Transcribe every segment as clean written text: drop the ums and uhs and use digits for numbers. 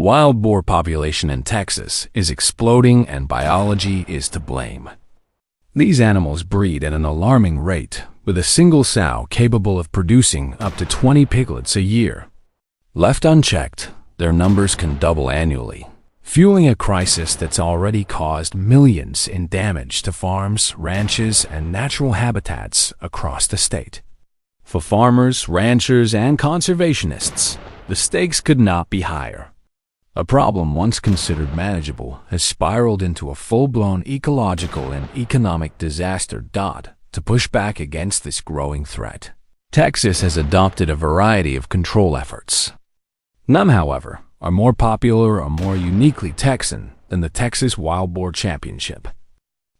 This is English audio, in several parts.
The wild boar population in Texas is exploding and biology is to blame. These animals breed at an alarming rate, with a single sow capable of producing up to 20 piglets a year. Left unchecked, their numbers can double annually, fueling a crisis that's already caused millions in damage to farms, ranches, and natural habitats across the state. For farmers, ranchers, and conservationists, the stakes could not be higher. A problem once considered manageable has spiraled into a full-blown ecological and economic disaster. To push back against this growing threat, Texas has adopted a variety of control efforts. None, however, are more popular or more uniquely Texan than the Texas Wild Boar Championship.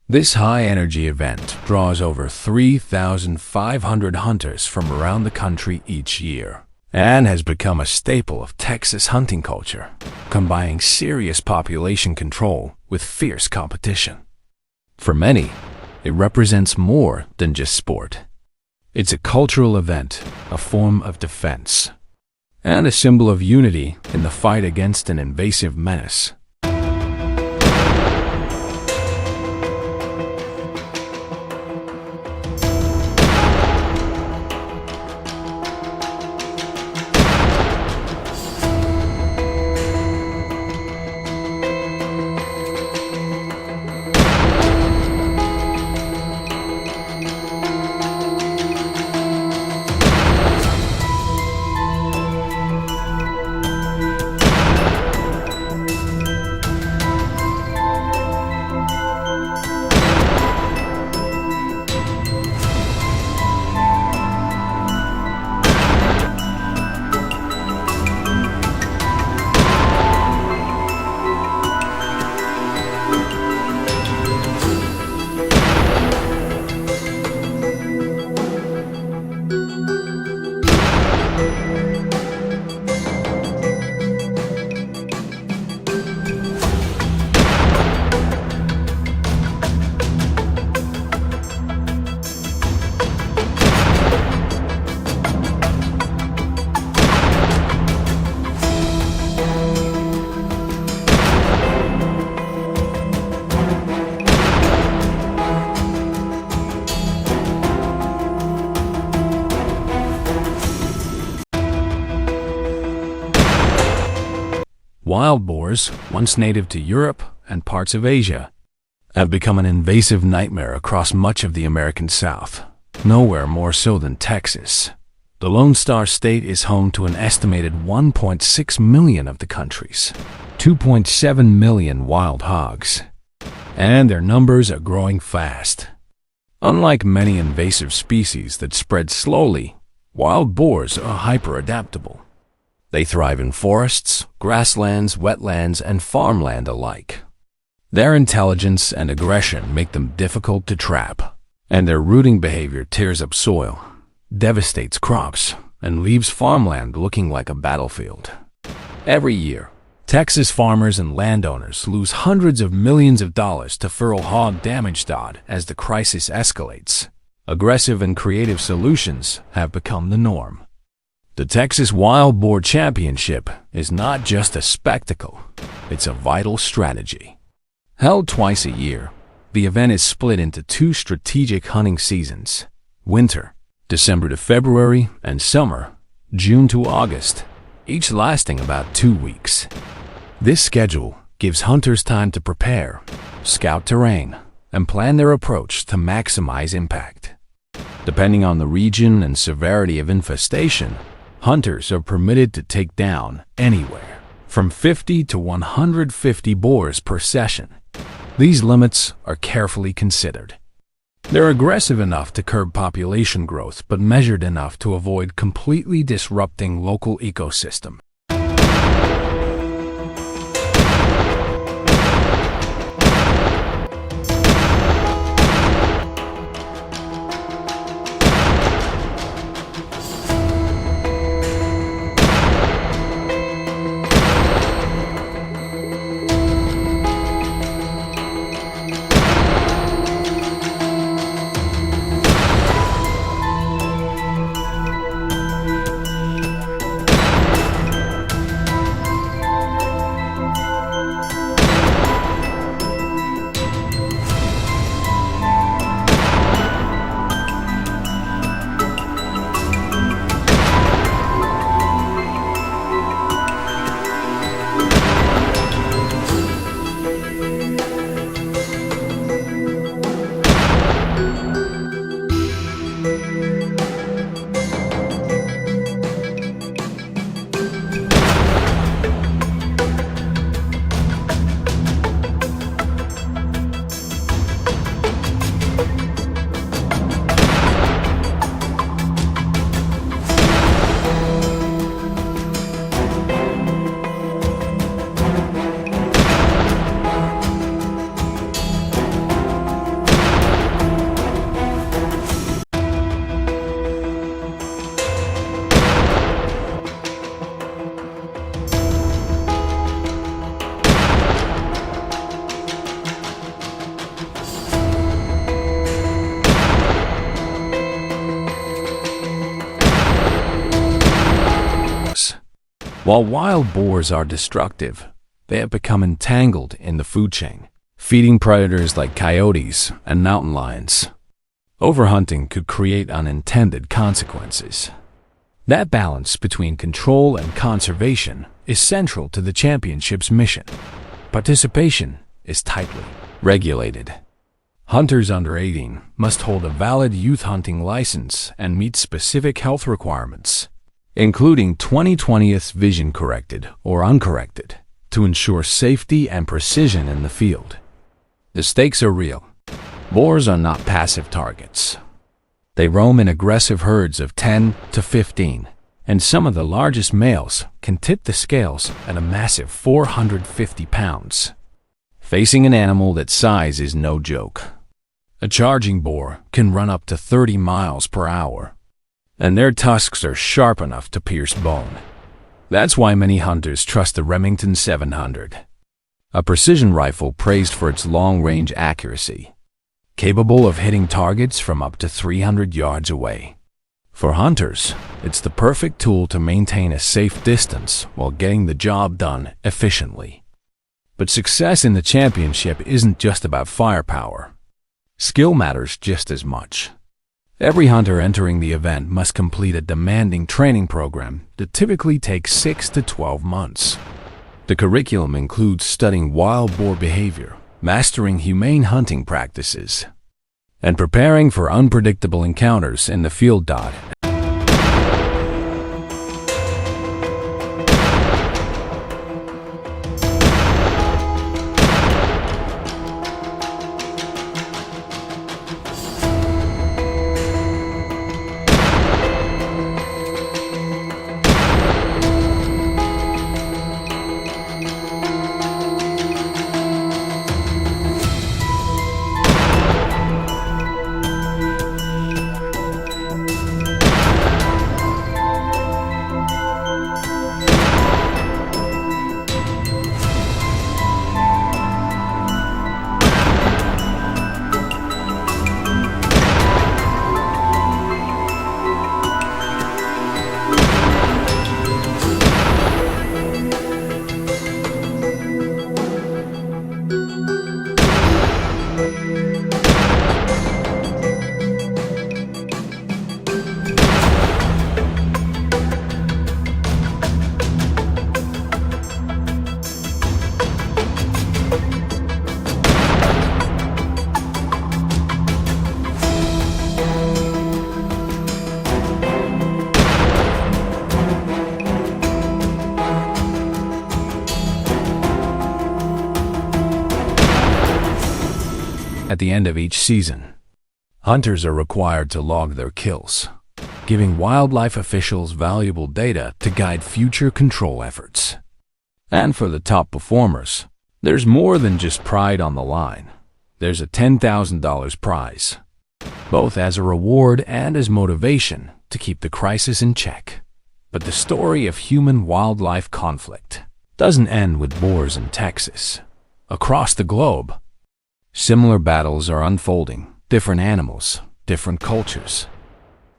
This high-energy event draws over 3,500 hunters from around the country each year, and has become a staple of Texas hunting culture, combining serious population control with fierce competition. For many, it represents more than just sport. It's a cultural event, a form of defense, and a symbol of unity in the fight against an invasive menace. Wild boars, once native to Europe and parts of Asia, have become an invasive nightmare across much of the American South, nowhere more so than Texas. The Lone Star State is home to an estimated 1.6 million of the country's 2.7 million wild hogs, and their numbers are growing fast. Unlike many invasive species that spread slowly, wild boars are hyper-adaptable. They thrive in forests, grasslands, wetlands, and farmland alike. Their intelligence and aggression make them difficult to trap, and their rooting behavior tears up soil, devastates crops, and leaves farmland looking like a battlefield. Every year, Texas farmers and landowners lose hundreds of millions of dollars to feral hog damage. As the crisis escalates, aggressive and creative solutions have become the norm. The Texas Wild Boar Championship is not just a spectacle, it's a vital strategy. Held twice a year, the event is split into two strategic hunting seasons: winter, December to February, and summer, June to August, each lasting about 2 weeks. This schedule gives hunters time to prepare, scout terrain, and plan their approach to maximize impact. Depending on the region and severity of infestation, hunters are permitted to take down anywhere from 50 to 150 boars per session. These limits are carefully considered. They're aggressive enough to curb population growth, but measured enough to avoid completely disrupting local ecosystem. While wild boars are destructive, they have become entangled in the food chain, feeding predators like coyotes and mountain lions. Overhunting could create unintended consequences. That balance between control and conservation is central to the championship's mission. Participation is tightly regulated. Hunters under 18 must hold a valid youth hunting license and meet specific health requirements, including 20/20th vision corrected or uncorrected, to ensure safety and precision in the field. The stakes are real. Boars are not passive targets. They roam in aggressive herds of 10 to 15, and some of the largest males can tip the scales at a massive 450 pounds. Facing an animal that size is no joke. A charging boar can run up to 30 miles per hour, and their tusks are sharp enough to pierce bone. That's why many hunters trust the Remington 700, a precision rifle praised for its long-range accuracy, capable of hitting targets from up to 300 yards away. For hunters, it's the perfect tool to maintain a safe distance while getting the job done efficiently. But success in the championship isn't just about firepower. Skill matters just as much. Every hunter entering the event must complete a demanding training program that typically takes 6 to 12 months. The curriculum includes studying wild boar behavior, mastering humane hunting practices, and preparing for unpredictable encounters in the field. At the end of each season, hunters are required to log their kills, giving wildlife officials valuable data to guide future control efforts. And for the top performers, there's more than just pride on the line. There's a $10,000 prize, both as a reward and as motivation to keep the crisis in check. But the story of human-wildlife conflict doesn't end with boars in Texas. Across the globe, similar battles are unfolding, different animals, different cultures,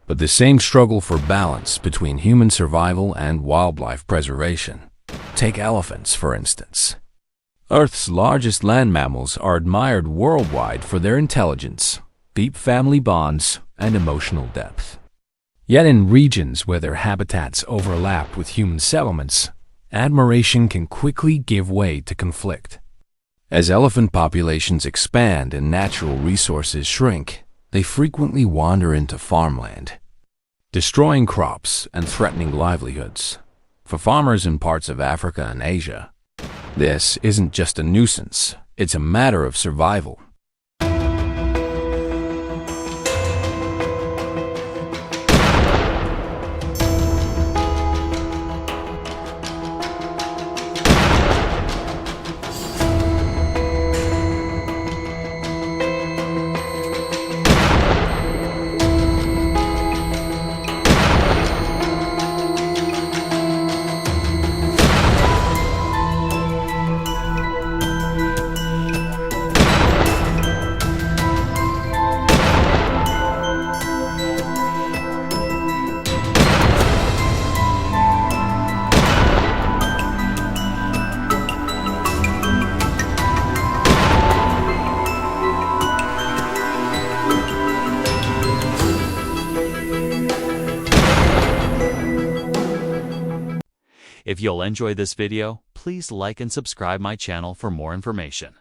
but the same struggle for balance between human survival and wildlife preservation. Take elephants, for instance. Earth's largest land mammals are admired worldwide for their intelligence, deep family bonds, and emotional depth. Yet in regions where their habitats overlap with human settlements, admiration can quickly give way to conflict. As elephant populations expand and natural resources shrink, they frequently wander into farmland, destroying crops and threatening livelihoods. For farmers in parts of Africa and Asia, this isn't just a nuisance, it's a matter of survival. If you'll enjoy this video, please like and subscribe my channel for more information.